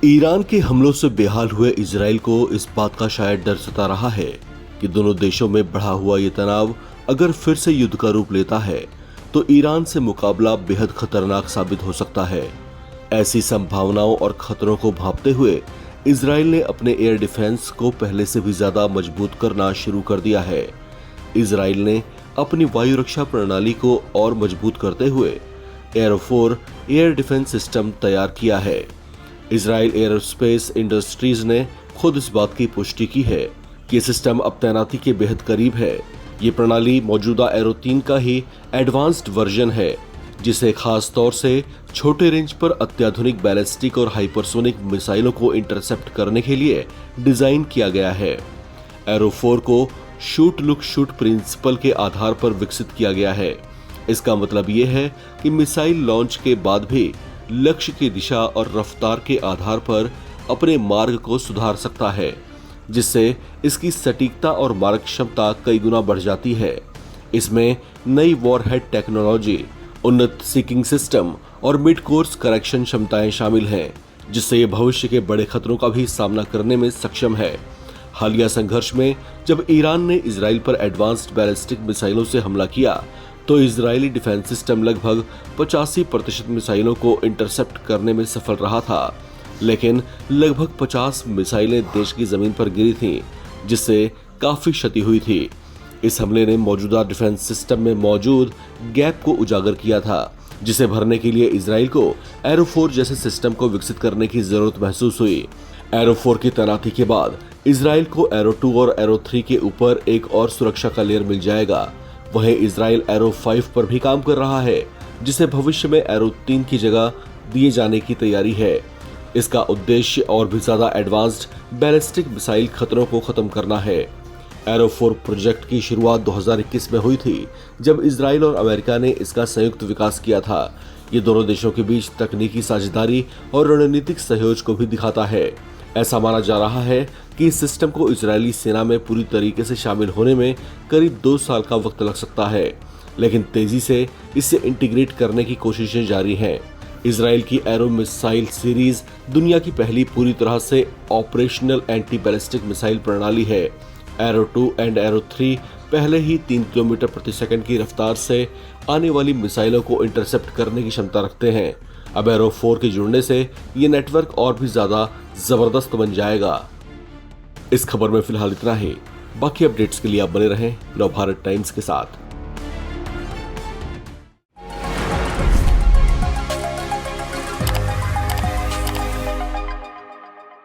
Iran के हमलों से बेहाल हुए इजराइल को इस बात का शायद डर सता रहा है कि दोनों देशों में बढ़ा हुआ ये तनाव अगर फिर से युद्ध का रूप लेता है तो ईरान से मुकाबला बेहद खतरनाक साबित हो सकता है। ऐसी संभावनाओं और खतरों को भांपते हुए इजराइल ने अपने एयर डिफेंस को पहले से भी ज्यादा मजबूत करना शुरू कर दिया है। इजराइल ने अपनी वायु रक्षा प्रणाली को और मजबूत करते हुए एरो-4 एयर डिफेंस सिस्टम तैयार किया है। इजराइल एयरोस्पेस इंडस्ट्रीज ने खुद इस बात की पुष्टि की है कि ये सिस्टम अब तैनाती के बेहद करीब है। ये प्रणाली मौजूदा एरो-3 का ही एडवांस्ड वर्जन है, जिसे खास तौर से छोटे रेंज पर अत्याधुनिक बैलिस्टिक और हाइपरसोनिक मिसाइलों को इंटरसेप्ट करने के लिए डिजाइन किया गया है। एरो-4 को शूट लुक शूट प्रिंसिपल के आधार पर विकसित किया गया है। इसका मतलब ये है कि मिसाइल लॉन्च के बाद भी लक्ष्य की दिशा और रफ्तार के आधार पर अपने मार्ग को सुधार सकता है, जिससे इसकी सटीकता और मारक क्षमता कई गुना बढ़ जाती है। इसमें नई वॉरहेड टेक्नोलॉजी, उन्नत सीकिंग सिस्टम और मिड कोर्स करेक्शन क्षमताएं शामिल हैं, जिससे ये भविष्य के बड़े खतरों का भी सामना करने में सक्षम है। हालिया संघर्ष में जब ईरान ने इजराइल पर एडवांस्ड बैलिस्टिक मिसाइलों से हमला किया तो इजरायली डिफेंस सिस्टम लगभग 85% मिसाइलों को इंटरसेप्ट करने में सफल रहा था, लेकिन लगभग 50 मिसाइलें देश की जमीन पर गिरी थीं, जिससे काफी क्षति हुई थी। इस हमले ने मौजूदा डिफेंस सिस्टम में मौजूद गैप को उजागर किया था, जिसे भरने के लिए इजराइल को एरो-4 जैसे सिस्टम को विकसित करने की जरूरत महसूस हुई। एरो-4 की तैनाती के बाद इजराइल को एरो-2 और एरो-3 के ऊपर एक और सुरक्षा का लेयर मिल जाएगा। वहीं इजराइल एरो-5 पर भी काम कर रहा है, जिसे भविष्य में एरो-3 की जगह दिए जाने की तैयारी है। इसका उद्देश्य और भी ज्यादा एडवांस्ड बैलिस्टिक मिसाइल खतरों को खत्म करना है। एरो-4 प्रोजेक्ट की शुरुआत 2021 में हुई थी, जब इजराइल और अमेरिका ने इसका संयुक्त विकास किया था। ये दोनों देशों के बीच तकनीकी साझेदारी और रणनीतिक सहयोग को भी दिखाता है। ऐसा माना जा रहा है कि इस सिस्टम को इजरायली सेना में पूरी तरीके से शामिल होने में करीब 2 साल का वक्त लग सकता है, लेकिन तेजी से इसे इंटीग्रेट करने की कोशिशें जारी हैं। इजराइल की एरो मिसाइल सीरीज दुनिया की पहली पूरी तरह से ऑपरेशनल एंटी बैलिस्टिक मिसाइल प्रणाली है। एरो-2 एंड एरो-3 पहले ही 3 किलोमीटर प्रति सेकंड की रफ्तार से आने वाली मिसाइलों को इंटरसेप्ट करने की क्षमता रखते हैं। अब एरो-4 के जुड़ने से ये नेटवर्क और भी ज्यादा जबरदस्त बन जाएगा। इस खबर में फिलहाल इतना ही। बाकी अपडेट्स के लिए आप बने रहें नवभारत टाइम्स के साथ।